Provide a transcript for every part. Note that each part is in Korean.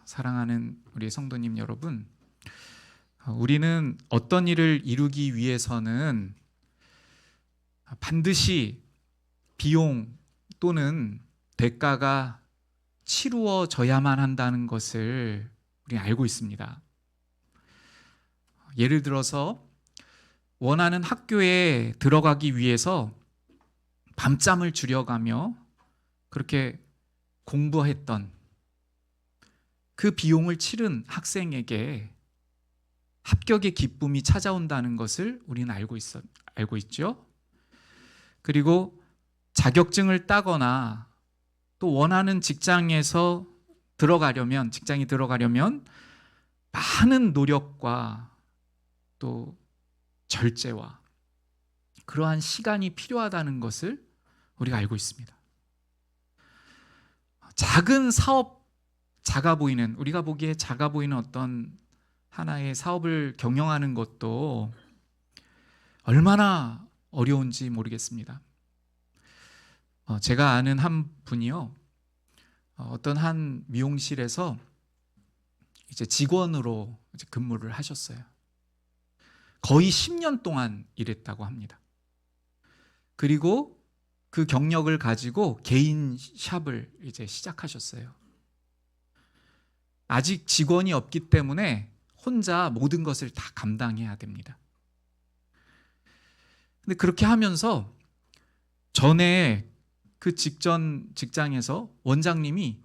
사랑하는 우리 성도님 여러분, 우리는 어떤 일을 이루기 위해서는 반드시 비용 또는 대가가 치루어져야만 한다는 것을 우리 알고 있습니다. 예를 들어서 원하는 학교에 들어가기 위해서 밤잠을 줄여가며 그렇게 공부했던 그 비용을 치른 학생에게 합격의 기쁨이 찾아온다는 것을 우리는 알고 있죠. 그리고 자격증을 따거나 또 원하는 직장이 들어가려면 많은 노력과 또 절제와 그러한 시간이 필요하다는 것을 우리가 알고 있습니다. 작은 사업, 우리가 보기에 작아 보이는 어떤 하나의 사업을 경영하는 것도 얼마나 어려운지 모르겠습니다. 제가 아는 한 분이요, 어떤 한 미용실에서 이제 직원으로 근무를 하셨어요. 거의 10년 동안 일했다고 합니다. 그리고 그 경력을 가지고 개인 샵을 이제 시작하셨어요. 아직 직원이 없기 때문에 혼자 모든 것을 다 감당해야 됩니다. 근데 그렇게 하면서 전에 그 직전 직장에서 원장님이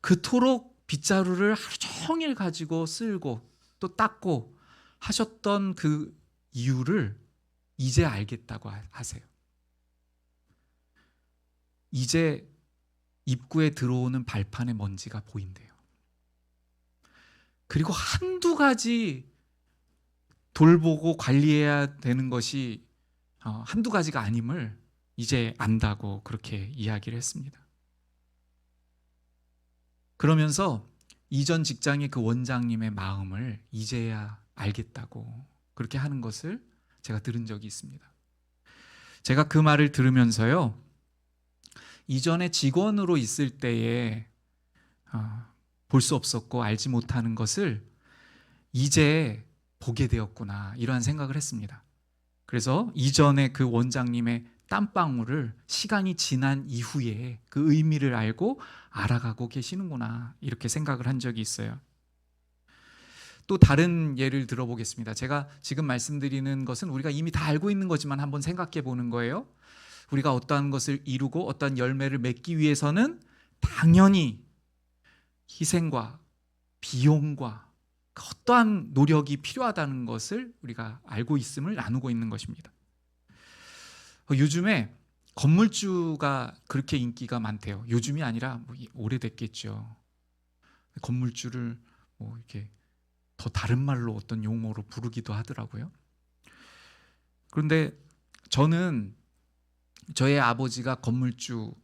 그토록 빗자루를 하루 종일 가지고 쓸고 또 닦고 하셨던 그 이유를 이제 알겠다고 하세요. 이제 입구에 들어오는 발판에 먼지가 보인대요. 그리고 한두 가지 돌보고 관리해야 되는 것이 한두 가지가 아님을 이제 안다고 그렇게 이야기를 했습니다. 그러면서 이전 직장의 그 원장님의 마음을 이제야 알겠다고 그렇게 하는 것을 제가 들은 적이 있습니다. 제가 그 말을 들으면서요, 이전에 직원으로 있을 때에 볼 수 없었고 알지 못하는 것을 이제 보게 되었구나, 이러한 생각을 했습니다. 그래서 이전에 그 원장님의 땀방울을 시간이 지난 이후에 그 의미를 알고 알아가고 계시는구나, 이렇게 생각을 한 적이 있어요. 또 다른 예를 들어보겠습니다. 제가 지금 말씀드리는 것은 우리가 이미 다 알고 있는 거지만 한번 생각해 보는 거예요. 우리가 어떠한 것을 이루고 어떠한 열매를 맺기 위해서는 당연히 희생과 비용과 어떠한 노력이 필요하다는 것을 우리가 알고 있음을 나누고 있는 것입니다. 요즘에 건물주가 그렇게 인기가 많대요. 요즘이 아니라 오래됐겠죠. 건물주를 이렇게 더 다른 말로 어떤 용어로 부르기도 하더라고요. 그런데 저는 저의 아버지가 건물주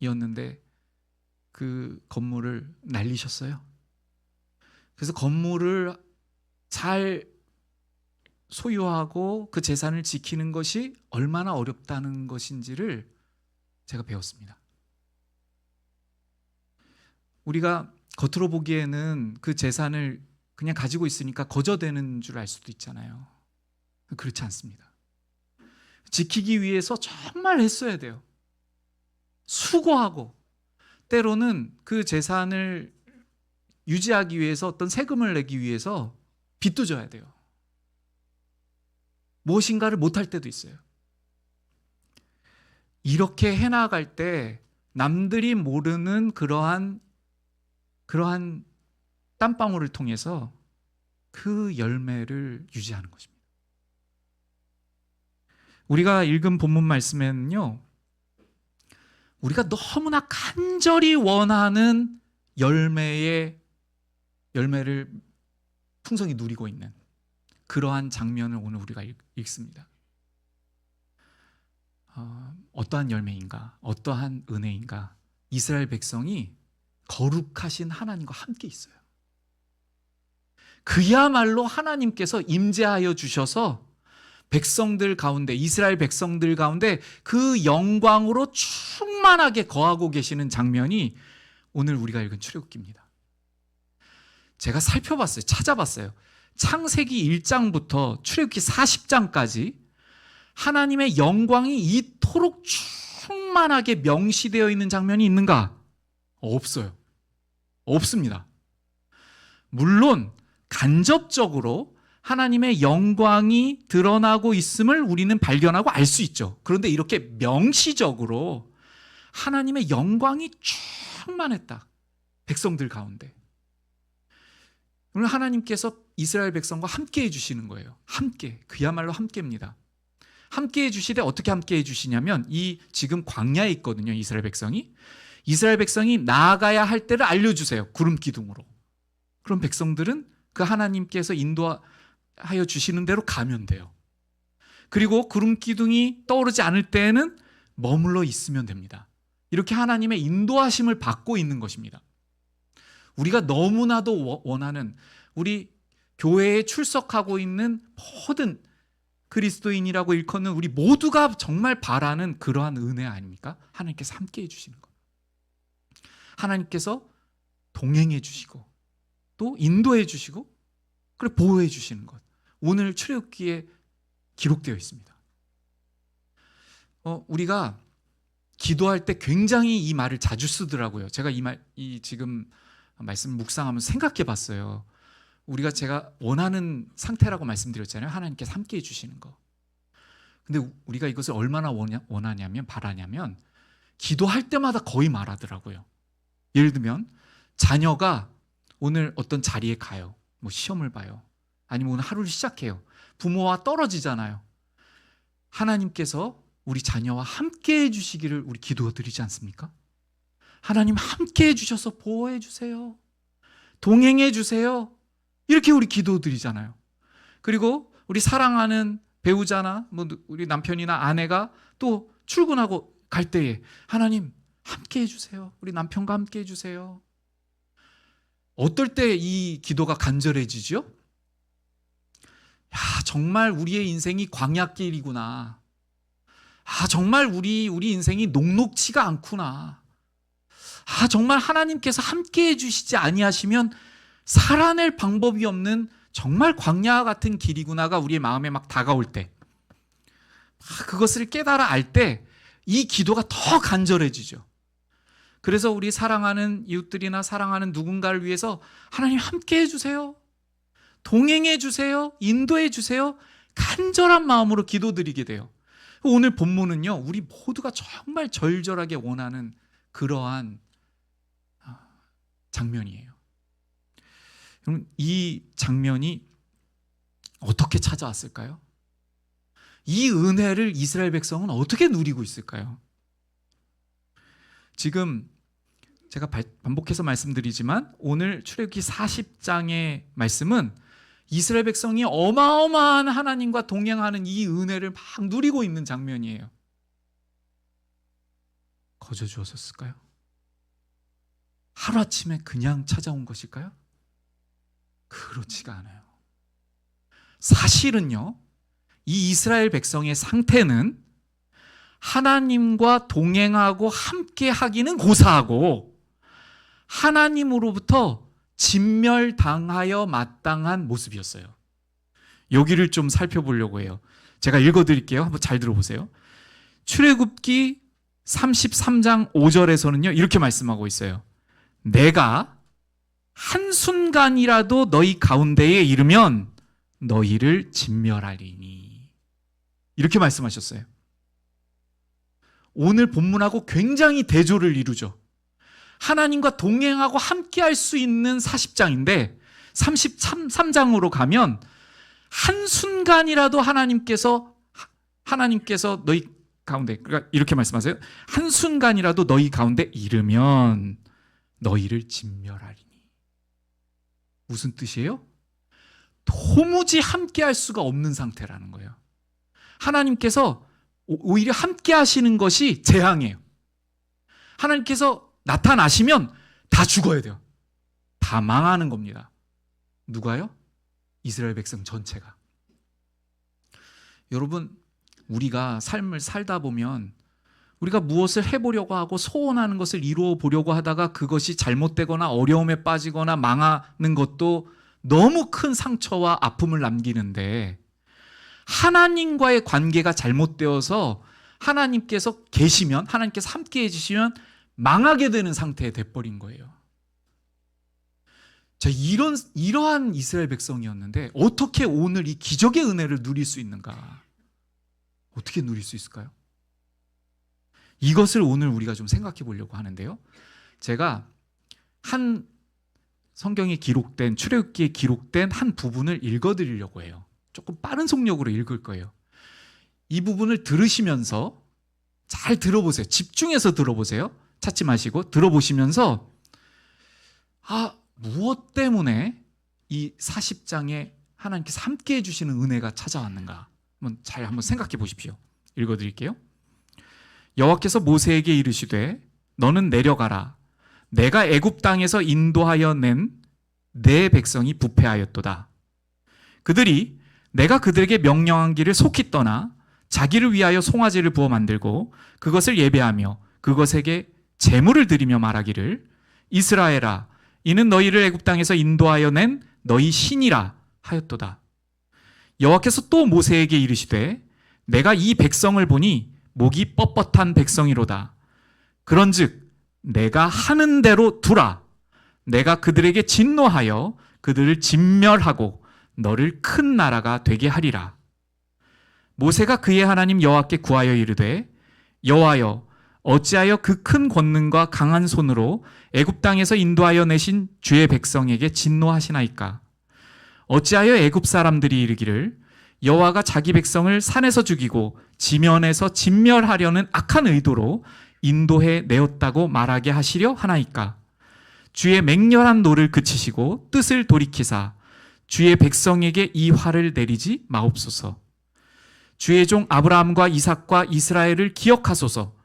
한때이었는데 그 건물을 날리셨어요. 그래서 건물을 잘 소유하고 그 재산을 지키는 것이 얼마나 어렵다는 것인지를 제가 배웠습니다. 우리가 겉으로 보기에는 그 재산을 그냥 가지고 있으니까 거저되는 줄 알 수도 있잖아요. 그렇지 않습니다. 지키기 위해서 정말 애써야 돼요. 수고하고 때로는 그 재산을 유지하기 위해서 어떤 세금을 내기 위해서 빚도 져야 돼요. 무엇인가를 못할 때도 있어요. 이렇게 해나갈 때 남들이 모르는 그러한 땀방울을 통해서 그 열매를 유지하는 것입니다. 우리가 읽은 본문 말씀에는요, 우리가 너무나 간절히 원하는 열매를 풍성히 누리고 있는 그러한 장면을 오늘 우리가 읽습니다. 어떠한 열매인가, 어떠한 은혜인가? 이스라엘 백성이 거룩하신 하나님과 함께 있어요. 그야말로 하나님께서 임재하여 주셔서 백성들 가운데, 이스라엘 백성들 가운데 그 영광으로 충만하게 거하고 계시는 장면이 오늘 우리가 읽은 출애굽기입니다. 제가 살펴봤어요. 찾아봤어요. 창세기 1장부터 출애굽기 40장까지 하나님의 영광이 이토록 충만하게 명시되어 있는 장면이 있는가? 없어요. 없습니다. 물론 간접적으로 하나님의 영광이 드러나고 있음을 우리는 발견하고 알 수 있죠. 그런데 이렇게 명시적으로 하나님의 영광이 충만했다. 백성들 가운데. 오늘 하나님께서 이스라엘 백성과 함께 해주시는 거예요. 함께. 그야말로 함께입니다. 함께 해주시되 어떻게 함께 해주시냐면 이 지금 광야에 있거든요. 이스라엘 백성이. 이스라엘 백성이 나아가야 할 때를 알려주세요. 구름 기둥으로. 그럼 백성들은 그 하나님께서 인도하여 주시는 대로 가면 돼요. 그리고 구름 기둥이 떠오르지 않을 때에는 머물러 있으면 됩니다. 이렇게 하나님의 인도하심을 받고 있는 것입니다. 우리가 너무나도 원하는, 우리 교회에 출석하고 있는 모든 그리스도인이라고 일컫는 우리 모두가 정말 바라는 그러한 은혜 아닙니까? 하나님께서 함께 해주시는 것. 하나님께서 동행해 주시고 또 인도해 주시고 그리고 보호해 주시는 것. 오늘 출애굽기에 기록되어 있습니다. 우리가 기도할 때 굉장히 이 말을 자주 쓰더라고요. 제가 이 지금 말씀을 묵상하면서 생각해 봤어요. 제가 원하는 상태라고 말씀드렸잖아요. 하나님께서 함께 해주시는 거. 근데 우리가 이것을 얼마나 바라냐면 기도할 때마다 거의 말하더라고요. 예를 들면 자녀가 오늘 어떤 자리에 가요. 뭐 시험을 봐요. 아니면 오늘 하루를 시작해요. 부모와 떨어지잖아요. 하나님께서 우리 자녀와 함께 해주시기를 우리 기도드리지 않습니까? 하나님 함께 해주셔서 보호해 주세요. 동행해 주세요. 이렇게 우리 기도드리잖아요. 그리고 우리 사랑하는 배우자나 우리 남편이나 아내가 또 출근하고 갈 때에 하나님 함께 해주세요. 우리 남편과 함께 해주세요. 어떨 때 이 기도가 간절해지죠? 야, 정말 우리의 인생이 광야길이구나. 정말 우리 인생이 녹록치가 않구나. 정말 하나님께서 함께 해주시지 아니하시면 살아낼 방법이 없는 정말 광야 같은 길이구나가 우리의 마음에 막 다가올 때, 그것을 깨달아 알 때 이 기도가 더 간절해지죠. 그래서 우리 사랑하는 이웃들이나 사랑하는 누군가를 위해서 하나님 함께 해주세요. 동행해 주세요. 인도해 주세요. 간절한 마음으로 기도드리게 돼요. 오늘 본문은요, 우리 모두가 정말 절절하게 원하는 그러한 장면이에요. 그럼 이 장면이 어떻게 찾아왔을까요? 이 은혜를 이스라엘 백성은 어떻게 누리고 있을까요? 지금 제가 반복해서 말씀드리지만 오늘 출애굽기 40장의 말씀은 이스라엘 백성이 어마어마한 하나님과 동행하는 이 은혜를 막 누리고 있는 장면이에요. 거저 주었을까요? 하루아침에 그냥 찾아온 것일까요? 그렇지가 않아요. 사실은요, 이 이스라엘 백성의 상태는 하나님과 동행하고 함께 하기는 고사하고 하나님으로부터 진멸당하여 마땅한 모습이었어요. 여기를 좀 살펴보려고 해요. 제가 읽어드릴게요. 한번 잘 들어보세요. 출애굽기 33장 5절에서는요 이렇게 말씀하고 있어요. 내가 한순간이라도 너희 가운데에 이르면 너희를 진멸하리니, 이렇게 말씀하셨어요. 오늘 본문하고 굉장히 대조를 이루죠. 하나님과 동행하고 함께 할 수 있는 40장인데 33장으로 가면 한순간이라도 하나님께서 너희 가운데, 그러니까 이렇게 말씀하세요. 한순간이라도 너희 가운데 이르면 너희를 진멸하리니. 무슨 뜻이에요? 도무지 함께 할 수가 없는 상태라는 거예요. 하나님께서 오히려 함께 하시는 것이 재앙이에요. 하나님께서 나타나시면 다 죽어야 돼요. 다 망하는 겁니다. 누가요? 이스라엘 백성 전체가. 여러분, 우리가 삶을 살다 보면 우리가 무엇을 해보려고 하고 소원하는 것을 이루어 보려고 하다가 그것이 잘못되거나 어려움에 빠지거나 망하는 것도 너무 큰 상처와 아픔을 남기는데, 하나님과의 관계가 잘못되어서 하나님께서 계시면, 하나님께서 함께 해주시면 망하게 되는 상태에 돼버린 거예요. 자, 이러한 이스라엘 백성이었는데 어떻게 오늘 이 기적의 은혜를 누릴 수 있는가? 어떻게 누릴 수 있을까요? 이것을 오늘 우리가 좀 생각해 보려고 하는데요. 제가 한 성경에 기록된, 출애굽기에 기록된 한 부분을 읽어드리려고 해요. 조금 빠른 속력으로 읽을 거예요. 이 부분을 들으시면서 잘 들어보세요. 집중해서 들어보세요. 찾지 마시고 들어보시면서, 무엇 때문에 이 40장에 하나님께서 함께 해주시는 은혜가 찾아왔는가 한번 생각해 보십시오. 읽어드릴게요. 여호와께서 모세에게 이르시되 너는 내려가라. 내가 애굽 땅에서 인도하여 낸 내 백성이 부패하였도다. 그들이 내가 그들에게 명령한 길을 속히 떠나 자기를 위하여 송아지를 부어 만들고 그것을 예배하며 그것에게 제물을 드리며 말하기를 이스라엘아, 이는 너희를 애굽 땅에서 인도하여 낸 너희 신이라 하였도다. 여호와께서 또 모세에게 이르시되 내가 이 백성을 보니 목이 뻣뻣한 백성이로다. 그런즉 내가 하는 대로 두라. 내가 그들에게 진노하여 그들을 진멸하고 너를 큰 나라가 되게 하리라. 모세가 그의 하나님 여호와께 구하여 이르되 여호와여, 어찌하여 그 큰 권능과 강한 손으로 애굽 땅에서 인도하여 내신 주의 백성에게 진노하시나이까? 어찌하여 애굽 사람들이 이르기를 여호와가 자기 백성을 산에서 죽이고 지면에서 진멸하려는 악한 의도로 인도해 내었다고 말하게 하시려 하나이까? 주의 맹렬한 노를 그치시고 뜻을 돌이키사 주의 백성에게 이 화를 내리지 마옵소서. 주의 종 아브라함과 이삭과 이스라엘을 기억하소서.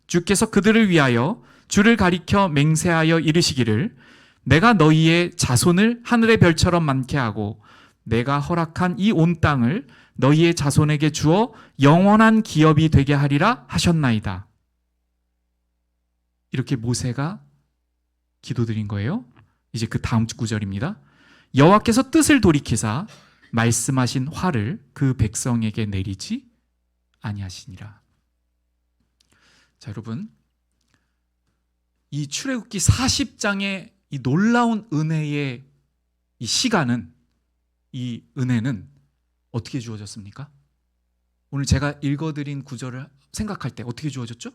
주께서 그들을 위하여 주를 가리켜 맹세하여 이르시기를 내가 너희의 자손을 하늘의 별처럼 많게 하고 내가 허락한 이 온 땅을 너희의 자손에게 주어 영원한 기업이 되게 하리라 하셨나이다. 이렇게 모세가 기도드린 거예요. 이제 그 다음 구절입니다. 여호와께서 뜻을 돌이키사 말씀하신 화를 그 백성에게 내리지 아니하시니라. 자, 여러분, 이 출애굽기 40장의 이 놀라운 은혜의 이 시간은, 이 은혜는 어떻게 주어졌습니까? 오늘 제가 읽어드린 구절을 생각할 때 어떻게 주어졌죠?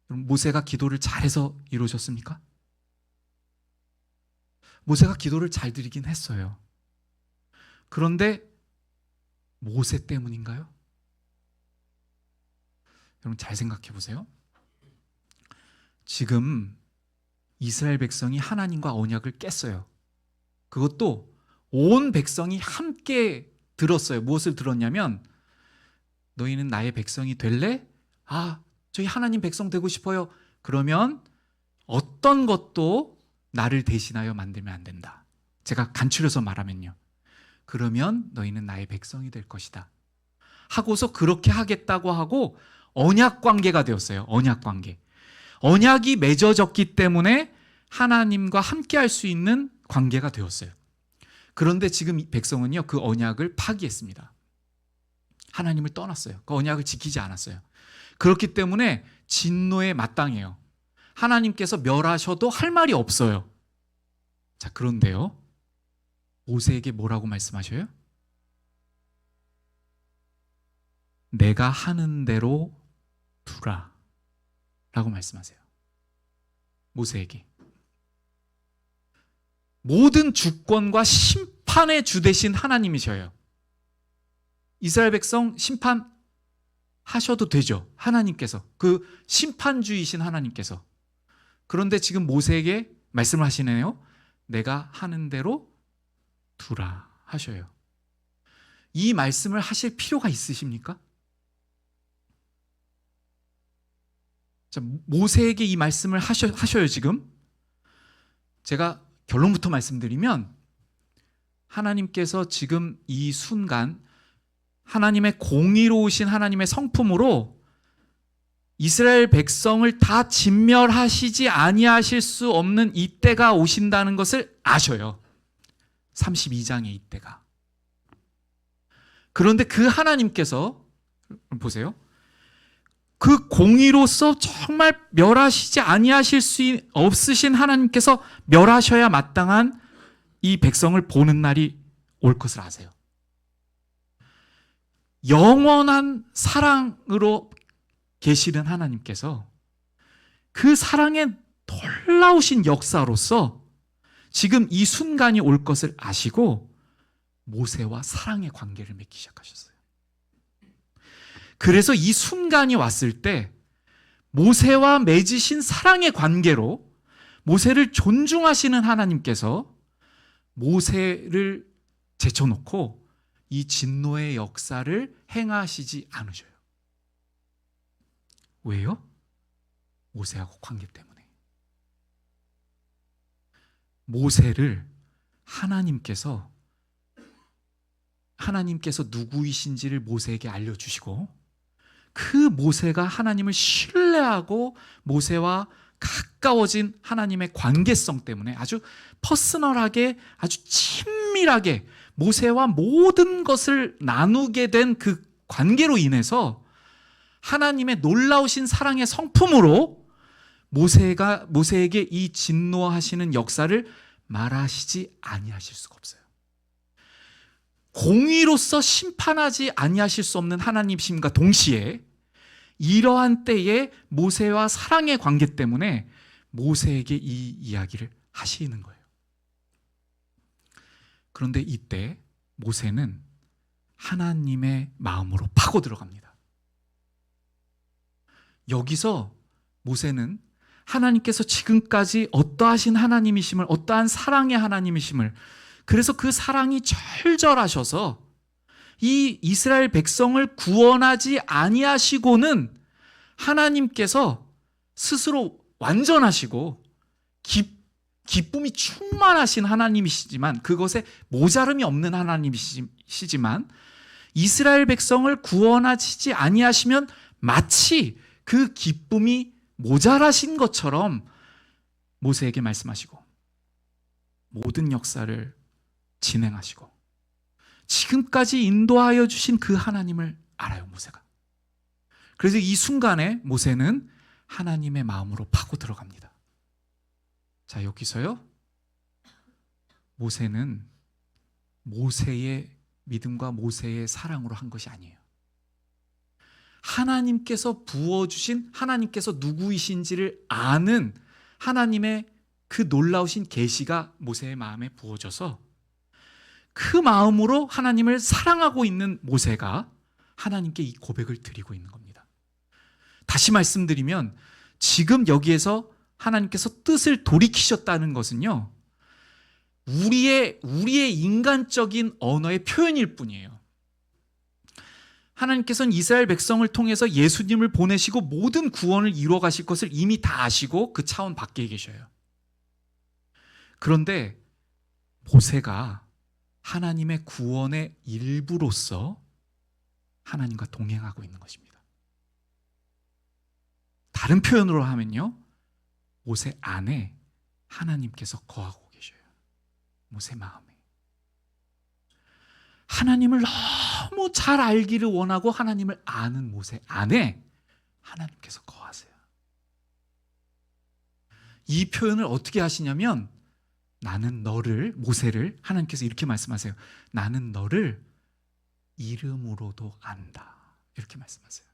모세가 기도를 잘해서 이루어졌습니까? 모세가 기도를 잘 드리긴 했어요. 그런데 모세 때문인가요? 여러분 잘 생각해 보세요. 지금 이스라엘 백성이 하나님과 언약을 깼어요. 그것도 온 백성이 함께 들었어요. 무엇을 들었냐면 너희는 나의 백성이 될래? 저희 하나님 백성 되고 싶어요. 그러면 어떤 것도 나를 대신하여 만들면 안 된다. 제가 간추려서 말하면요. 그러면 너희는 나의 백성이 될 것이다. 하고서 그렇게 하겠다고 하고 언약 관계가 되었어요. 언약 관계. 언약이 맺어졌기 때문에 하나님과 함께 할 수 있는 관계가 되었어요. 그런데 지금 백성은요, 그 언약을 파기했습니다. 하나님을 떠났어요. 그 언약을 지키지 않았어요. 그렇기 때문에 진노에 마땅해요. 하나님께서 멸하셔도 할 말이 없어요. 자, 그런데요, 모세에게 뭐라고 말씀하셔요? 내가 하는 대로 두라 라고 말씀하세요. 모세에게. 모든 주권과 심판의 주 되신 하나님이셔요. 이스라엘 백성 심판하셔도 되죠. 하나님께서. 그 심판주이신 하나님께서. 그런데 지금 모세에게 말씀을 하시네요. 내가 하는 대로 두라 하셔요. 이 말씀을 하실 필요가 있으십니까? 자, 모세에게 이 말씀을 하셔요 지금. 제가 결론부터 말씀드리면 하나님께서 지금 이 순간 하나님의 공의로우신 하나님의 성품으로 이스라엘 백성을 다 진멸하시지 아니하실 수 없는 이때가 오신다는 것을 아셔요. 32장의 이때가. 그런데 그 하나님께서 보세요. 그 공의로서 정말 멸하시지 아니하실 수 없으신 하나님께서 멸하셔야 마땅한 이 백성을 보는 날이 올 것을 아세요. 영원한 사랑으로 계시는 하나님께서 그 사랑의 놀라우신 역사로서 지금 이 순간이 올 것을 아시고 모세와 사랑의 관계를 맺기 시작하셨어요. 그래서 이 순간이 왔을 때 모세와 맺으신 사랑의 관계로 모세를 존중하시는 하나님께서 모세를 제쳐놓고 이 진노의 역사를 행하시지 않으셔요. 왜요? 모세하고 관계 때문에. 모세를 하나님께서 누구이신지를 모세에게 알려주시고 그 모세가 하나님을 신뢰하고 모세와 가까워진 하나님의 관계성 때문에 아주 퍼스널하게 아주 친밀하게 모세와 모든 것을 나누게 된 그 관계로 인해서 하나님의 놀라우신 사랑의 성품으로 모세에게 이 진노하시는 역사를 말하시지 아니하실 수가 없어요. 공의로서 심판하지 아니하실 수 없는 하나님이심과 동시에 이러한 때에 모세와 사랑의 관계 때문에 모세에게 이 이야기를 하시는 거예요. 그런데 이때 모세는 하나님의 마음으로 파고 들어갑니다. 여기서 모세는 하나님께서 지금까지 어떠하신 하나님이심을, 어떠한 사랑의 하나님이심을, 그래서 그 사랑이 절절하셔서 이 이스라엘 백성을 구원하지 아니하시고는 하나님께서 스스로 완전하시고 기쁨이 충만하신 하나님이시지만, 그것에 모자름이 없는 하나님이시지만 이스라엘 백성을 구원하시지 아니하시면 마치 그 기쁨이 모자라신 것처럼 모세에게 말씀하시고 모든 역사를 진행하시고 지금까지 인도하여 주신 그 하나님을 알아요, 모세가. 그래서 이 순간에 모세는 하나님의 마음으로 파고 들어갑니다. 자, 여기서요, 모세는 모세의 믿음과 모세의 사랑으로 한 것이 아니에요. 하나님께서 부어주신, 하나님께서 누구이신지를 아는 하나님의 그 놀라우신 계시가 모세의 마음에 부어져서 그 마음으로 하나님을 사랑하고 있는 모세가 하나님께 이 고백을 드리고 있는 겁니다. 다시 말씀드리면 지금 여기에서 하나님께서 뜻을 돌이키셨다는 것은요, 우리의 인간적인 언어의 표현일 뿐이에요. 하나님께서는 이스라엘 백성을 통해서 예수님을 보내시고 모든 구원을 이루어 가실 것을 이미 다 아시고 그 차원 밖에 계셔요. 그런데 모세가 하나님의 구원의 일부로서 하나님과 동행하고 있는 것입니다. 다른 표현으로 하면요, 모세 안에 하나님께서 거하고 계셔요. 모세 마음에. 하나님을 너무 잘 알기를 원하고 하나님을 아는 모세 안에 하나님께서 거하세요. 이 표현을 어떻게 하시냐면, 나는 너를, 모세를 하나님께서 이렇게 말씀하세요. 나는 너를 이름으로도 안다. 이렇게 말씀하세요.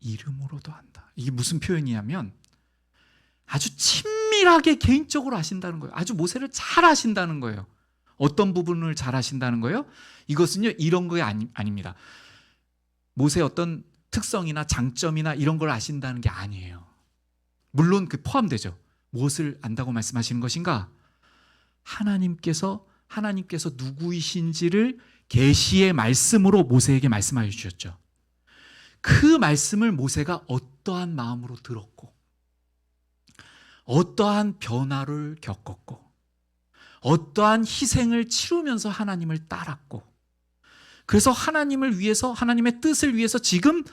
이름으로도 안다. 이게 무슨 표현이냐면 아주 친밀하게 개인적으로 아신다는 거예요. 아주 모세를 잘 아신다는 거예요. 어떤 부분을 잘 아신다는 거예요? 이것은요, 이런 거 아닙니다. 모세의 어떤 특성이나 장점이나 이런 걸 아신다는 게 아니에요. 물론 그 포함되죠. 무엇을 안다고 말씀하시는 것인가? 하나님께서 누구이신지를 계시의 말씀으로 모세에게 말씀하여 주셨죠. 그 말씀을 모세가 어떠한 마음으로 들었고, 어떠한 변화를 겪었고, 어떠한 희생을 치르면서 하나님을 따랐고, 그래서 하나님을 위해서, 하나님의 뜻을 위해서 지금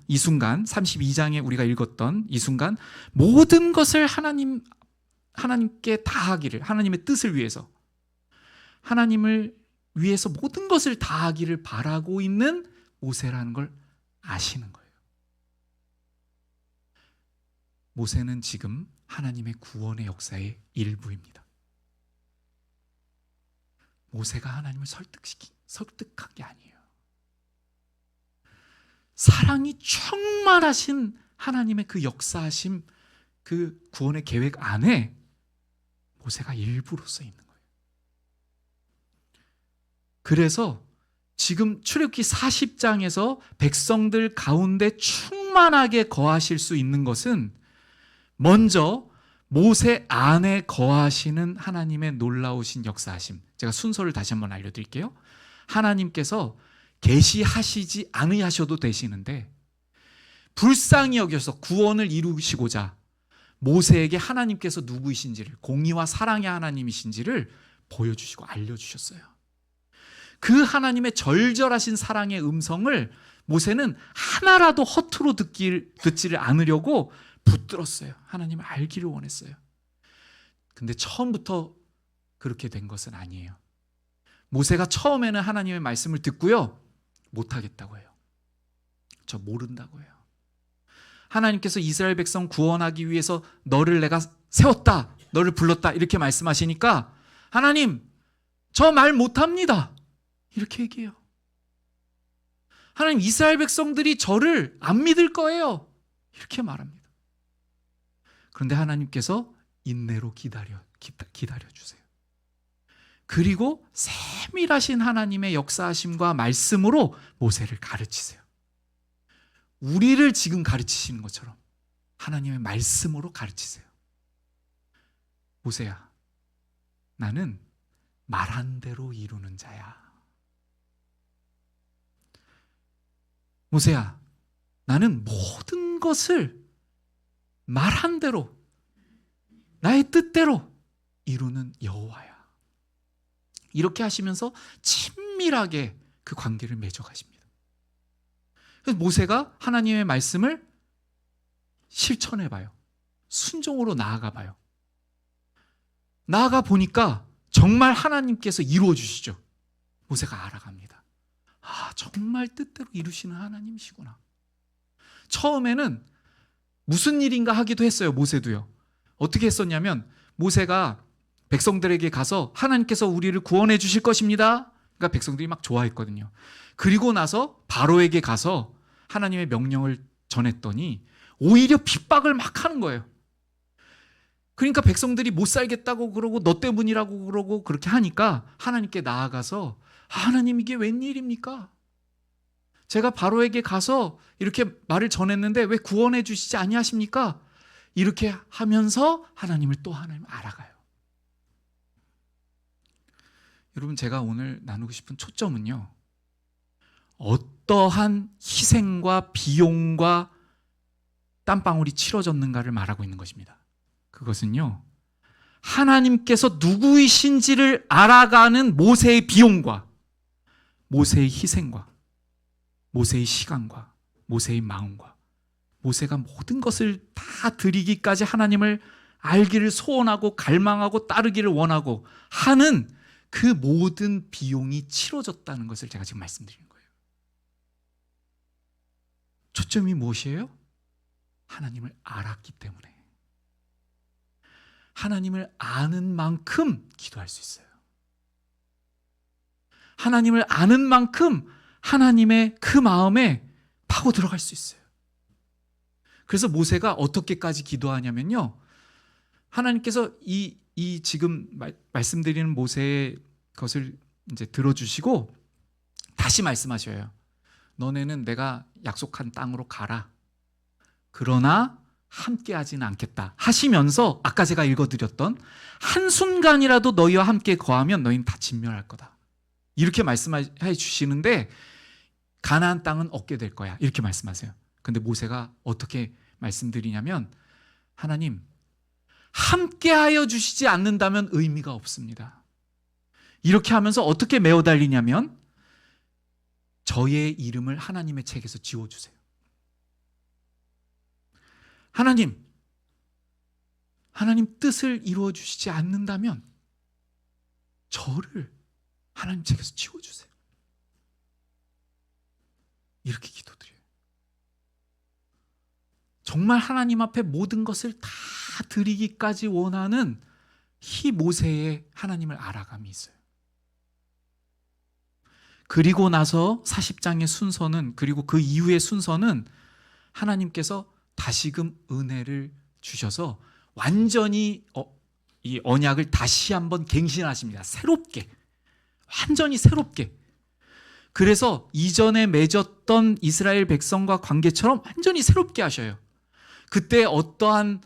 이 순간 32장에 우리가 읽었던 이 순간 모든 것을 하나님께 다하기를, 하나님의 뜻을 위해서, 하나님을 위해서 모든 것을 다하기를 바라고 있는 모세라는 걸 아시는 거예요. 모세는 지금 하나님의 구원의 역사의 일부입니다. 모세가 하나님을 설득한 게 아니에요. 사랑이 충만하신 하나님의 그 역사하심, 그 구원의 계획 안에 모세가 일부로서 있는 거예요. 그래서 지금 출애굽기 40장에서 백성들 가운데 충만하게 거하실 수 있는 것은 먼저 모세 안에 거하시는 하나님의 놀라우신 역사하심. 제가 순서를 다시 한번 알려드릴게요. 하나님께서 계시하시지 않으셔도 되시는데 불쌍히 여겨서 구원을 이루시고자 모세에게 하나님께서 누구이신지를, 공의와 사랑의 하나님이신지를 보여주시고 알려주셨어요. 그 하나님의 절절하신 사랑의 음성을 모세는 하나라도 허투루 듣지를 않으려고 붙들었어요. 하나님을 알기를 원했어요. 근데 처음부터 그렇게 된 것은 아니에요. 모세가 처음에는 하나님의 말씀을 듣고요, 못하겠다고 해요. 저 모른다고 해요. 하나님께서 이스라엘 백성 구원하기 위해서 너를 내가 세웠다, 너를 불렀다 이렇게 말씀하시니까 하나님, 저 말 못합니다 이렇게 얘기해요. 하나님, 이스라엘 백성들이 저를 안 믿을 거예요 이렇게 말합니다. 그런데 하나님께서 인내로 기다려주세요. 그리고 세밀하신 하나님의 역사하심과 말씀으로 모세를 가르치세요. 우리를 지금 가르치시는 것처럼 하나님의 말씀으로 가르치세요. 모세야, 나는 말한 대로 이루는 자야. 모세야, 나는 모든 것을 말한 대로, 나의 뜻대로 이루는 여호와야. 이렇게 하시면서 친밀하게 그 관계를 맺어가십니다. 그래서 모세가 하나님의 말씀을 실천해봐요. 순종으로 나아가봐요. 나아가 보니까 정말 하나님께서 이루어주시죠. 모세가 알아갑니다. 아, 정말 뜻대로 이루시는 하나님이시구나. 처음에는 무슨 일인가 하기도 했어요. 모세도요. 어떻게 했었냐면 모세가 백성들에게 가서 하나님께서 우리를 구원해 주실 것입니다. 그러니까 백성들이 막 좋아했거든요. 그리고 나서 바로에게 가서 하나님의 명령을 전했더니 오히려 핍박을 막 하는 거예요. 그러니까 백성들이 못 살겠다고 그러고 너 때문이라고 그러고 그렇게 하니까 하나님께 나아가서 하나님, 이게 웬일입니까? 제가 바로에게 가서 이렇게 말을 전했는데 왜 구원해 주시지 아니하십니까? 이렇게 하면서 하나님을 알아가요. 여러분, 제가 오늘 나누고 싶은 초점은요, 어떠한 희생과 비용과 땀방울이 치러졌는가를 말하고 있는 것입니다. 그것은요, 하나님께서 누구이신지를 알아가는 모세의 비용과 모세의 희생과 모세의 시간과 모세의 마음과 모세가 모든 것을 다 드리기까지 하나님을 알기를 소원하고 갈망하고 따르기를 원하고 하는 그 모든 비용이 치러졌다는 것을 제가 지금 말씀드리는 거예요. 초점이 무엇이에요? 하나님을 알았기 때문에. 하나님을 아는 만큼 기도할 수 있어요. 하나님을 아는 만큼 하나님의 그 마음에 파고 들어갈 수 있어요. 그래서 모세가 어떻게까지 기도하냐면요, 하나님께서 이 지금 말씀드리는 모세의 것을 이제 들어주시고 다시 말씀하셔요. 너네는 내가 약속한 땅으로 가라. 그러나 함께하지는 않겠다 하시면서 아까 제가 읽어드렸던 한순간이라도 너희와 함께 거하면 너희는 다 진멸할 거다. 이렇게 말씀해 주시는데 가나안 땅은 얻게 될 거야. 이렇게 말씀하세요. 근데 모세가 어떻게 말씀드리냐면 하나님, 함께하여 주시지 않는다면 의미가 없습니다. 이렇게 하면서 어떻게 메어 달리냐면 저의 이름을 하나님의 책에서 지워주세요. 하나님 뜻을 이루어 주시지 않는다면 저를 하나님 책에서 지워주세요. 이렇게 기도드려요. 정말 하나님 앞에 모든 것을 다 드리기까지 원하는 이 모세의 하나님을 알아감이 있어요. 그리고 나서 40장의 순서는, 그리고 그 이후의 순서는 하나님께서 다시금 은혜를 주셔서 완전히 이 언약을 다시 한번 갱신하십니다. 새롭게, 완전히 새롭게. 그래서 이전에 맺었던 이스라엘 백성과 관계처럼 완전히 새롭게 하셔요. 그때 어떠한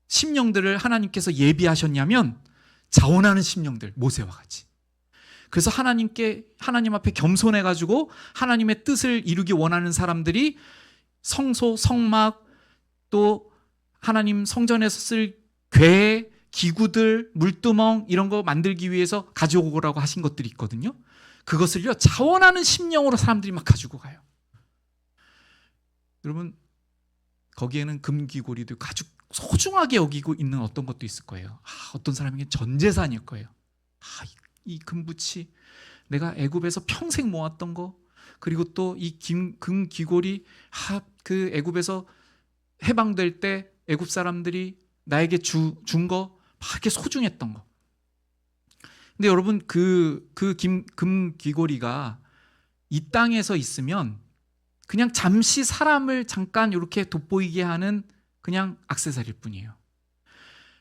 심령들을 하나님께서 예비하셨냐면 자원하는 심령들, 모세와 같이. 그래서 하나님 앞에 겸손해가지고 하나님의 뜻을 이루기 원하는 사람들이 성소, 성막, 또 하나님 성전에서 쓸 궤, 기구들, 물두멍 이런 거 만들기 위해서 가져오라고 하신 것들이 있거든요. 그것을요, 자원하는 심령으로 사람들이 막 가지고 가요. 여러분, 거기에는 금귀고리도 아주 소중하게 여기고 있는 어떤 것도 있을 거예요. 어떤 사람에게 전 재산일 거예요. 이 금붙이 내가 애굽에서 평생 모았던 거, 그리고 또 이 금귀고리, 그 애굽에서 해방될 때 애굽 사람들이 나에게 준 거, 막 이렇게 소중했던 거. 근데 여러분, 그 금귀고리가 이 땅에서 있으면 그냥 잠시 사람을 잠깐 이렇게 돋보이게 하는 그냥 액세서리일 뿐이에요.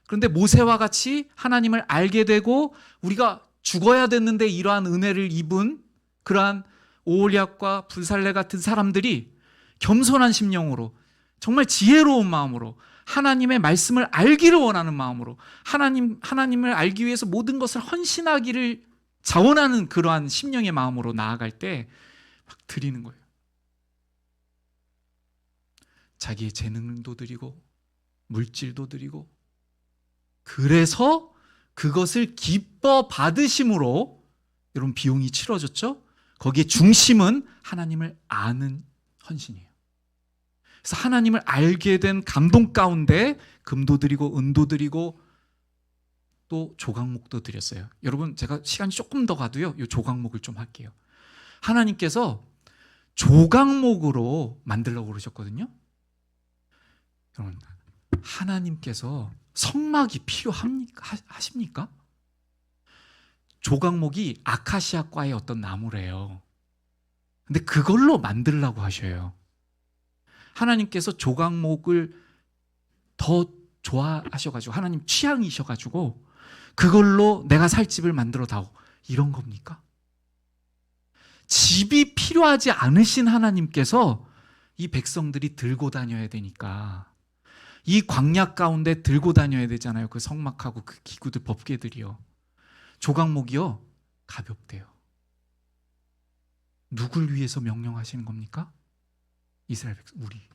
그런데 모세와 같이 하나님을 알게 되고 우리가 죽어야 됐는데 이러한 은혜를 입은 그러한 오홀리압과 불살레 같은 사람들이 겸손한 심령으로, 정말 지혜로운 마음으로, 하나님의 말씀을 알기를 원하는 마음으로, 하나님을 알기 위해서 모든 것을 헌신하기를 자원하는 그러한 심령의 마음으로 나아갈 때 막 드리는 거예요. 자기의 재능도 드리고 물질도 드리고, 그래서 그것을 기뻐 받으심으로 여러분 비용이 치러졌죠? 거기에 중심은 하나님을 아는 헌신이에요. 그래서 하나님을 알게 된 감동 가운데 금도 드리고 은도 드리고 또 조각목도 드렸어요. 여러분, 제가 시간이 조금 더 가도요, 이 조각목을 좀 할게요. 하나님께서 조각목으로 만들려고 그러셨거든요. 여러분, 하나님께서 성막이 필요하십니까? 조각목이 아카시아과의 어떤 나무래요. 근데 그걸로 만들려고 하셔요. 하나님께서 조각목을 더 좋아하셔가지고, 하나님 취향이셔가지고 그걸로 내가 살 집을 만들어 다오, 이런 겁니까? 집이 필요하지 않으신 하나님께서 이 백성들이 들고 다녀야 되니까, 이 광야 가운데 들고 다녀야 되잖아요. 그 성막하고 그 기구들, 법궤들이요. 조각목이요, 가볍대요. 누굴 위해서 명령하시는 겁니까? 이스라엘 백성, 우리.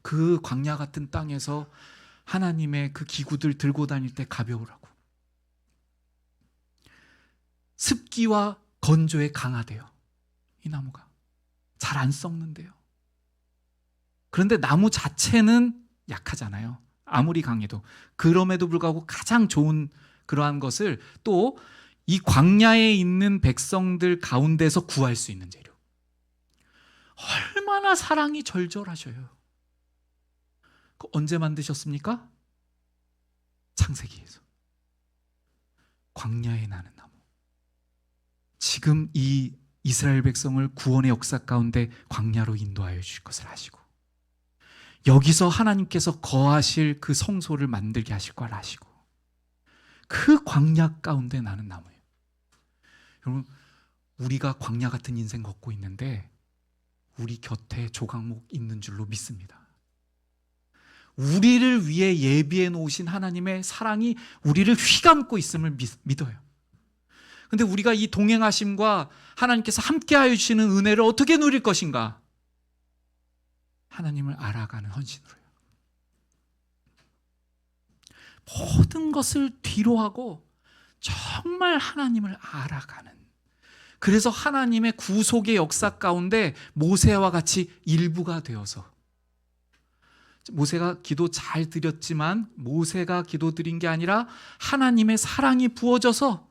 그 광야 같은 땅에서 하나님의 그 기구들 들고 다닐 때 가벼우라고. 습기와 건조에 강하대요. 이 나무가 잘 안 썩는데요. 그런데 나무 자체는 약하잖아요. 아무리 강해도. 그럼에도 불구하고 가장 좋은 그러한 것을 또 이 광야에 있는 백성들 가운데서 구할 수 있는 재료. 얼마나 사랑이 절절하셔요. 언제 만드셨습니까? 창세기에서. 광야에 나는 나무. 지금 이 이스라엘 백성을 구원의 역사 가운데 광야로 인도하여 주실 것을 아시고, 여기서 하나님께서 거하실 그 성소를 만들게 하실 걸 아시고, 그 광야 가운데 나는 나무예요. 여러분, 우리가 광야 같은 인생 걷고 있는데 우리 곁에 조각목 있는 줄로 믿습니다. 우리를 위해 예비해 놓으신 하나님의 사랑이 우리를 휘감고 있음을 믿어요. 근데 우리가 이 동행하심과 하나님께서 함께하여 주시는 은혜를 어떻게 누릴 것인가? 하나님을 알아가는 헌신으로요. 모든 것을 뒤로 하고 정말 하나님을 알아가는 그래서 하나님의 구속의 역사 가운데 모세와 같이 일부가 되어서, 모세가 기도 잘 드렸지만 모세가 기도 드린 게 아니라 하나님의 사랑이 부어져서,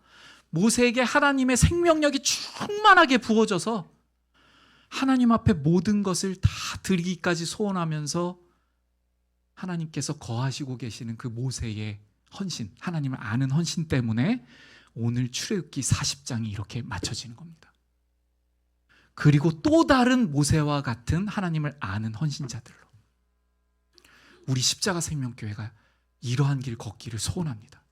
모세에게 하나님의 생명력이 충만하게 부어져서 하나님 앞에 모든 것을 다 드리기까지 소원하면서 하나님께서 거하시고 계시는 그 모세의 헌신, 하나님을 아는 헌신 때문에 오늘 출애굽기 40장이 이렇게 맞춰지는 겁니다. 그리고 또 다른 모세와 같은 하나님을 아는 헌신자들로 우리 십자가 생명교회가 이러한 길 걷기를 소원합니다.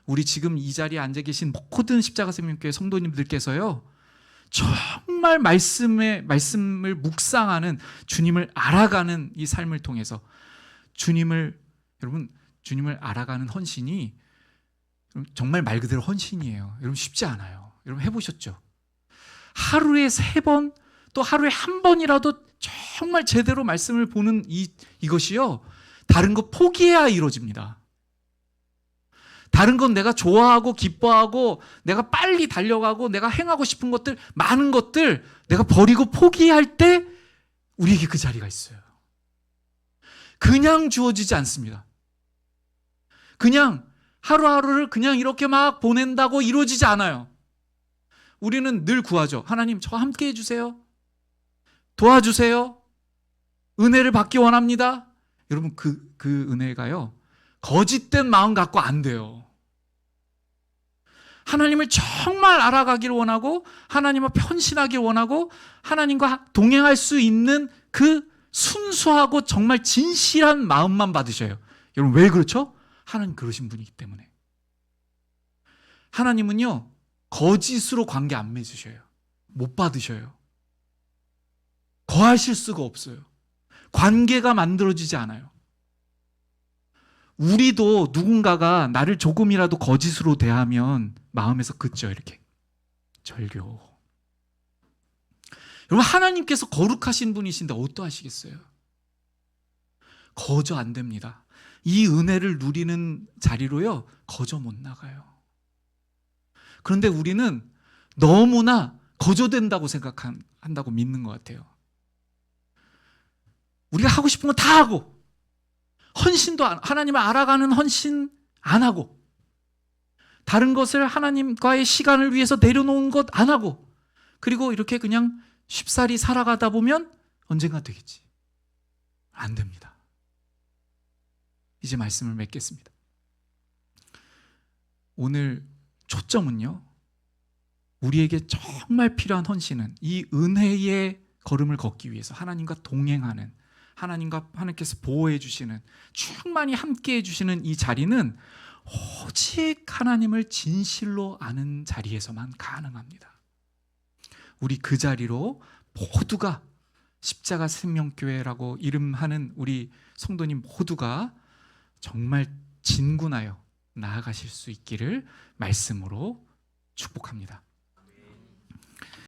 우리 지금 이 자리에 앉아 계신 모든 십자가 생명교회 성도님들께서요, 정말 말씀을 묵상하는, 주님을 알아가는 이 삶을 통해서 여러분 주님을 알아가는 헌신이 정말 말 그대로 헌신이에요. 여러분 쉽지 않아요. 여러분 해보셨죠? 하루에 3번, 또 하루에 1번이라도 정말 제대로 말씀을 보는 이것이요, 다른 거 포기해야 이루어집니다. 다른 건 내가 좋아하고 기뻐하고 내가 빨리 달려가고 내가 행하고 싶은 것들, 많은 것들 내가 버리고 포기할 때 우리에게 그 자리가 있어요. 그냥 주어지지 않습니다. 그냥 하루하루를 그냥 이렇게 막 보낸다고 이루어지지 않아요. 우리는 늘 구하죠. 하나님, 저 함께 해주세요. 도와주세요. 은혜를 받기 원합니다. 여러분, 그 은혜가요, 거짓된 마음 갖고 안 돼요. 하나님을 정말 알아가기를 원하고 하나님 앞에 헌신하기를 원하고 하나님과 동행할 수 있는 그 순수하고 정말 진실한 마음만 받으셔요. 여러분 왜 그렇죠? 하나님 그러신 분이기 때문에. 하나님은요, 거짓으로 관계 안 맺으셔요. 못 받으셔요. 거하실 수가 없어요. 관계가 만들어지지 않아요. 우리도 누군가가 나를 조금이라도 거짓으로 대하면 마음에서 긋죠. 이렇게 절교. 여러분, 하나님께서 거룩하신 분이신데 어떠하시겠어요? 거저 안 됩니다. 이 은혜를 누리는 자리로요, 거저 못 나가요. 그런데 우리는 너무나 거저된다고 생각한다고 믿는 것 같아요. 우리가 하고 싶은 건 다 하고, 헌신도 하나님을 알아가는 헌신 안 하고, 다른 것을 하나님과의 시간을 위해서 내려놓은 것 안 하고, 그리고 이렇게 그냥 쉽사리 살아가다 보면 언젠가 되겠지. 안 됩니다. 이제 말씀을 맺겠습니다. 오늘 초점은요, 우리에게 정말 필요한 헌신은 이 은혜의 걸음을 걷기 위해서 하나님과 동행하는, 하나님께서 보호해 주시는, 충만히 함께 해 주시는 이 자리는 오직 하나님을 진실로 아는 자리에서만 가능합니다. 우리 그 자리로 모두가, 십자가 생명교회라고 이름하는 우리 성도님 모두가 정말 진군하여 나아가실 수 있기를 말씀으로 축복합니다.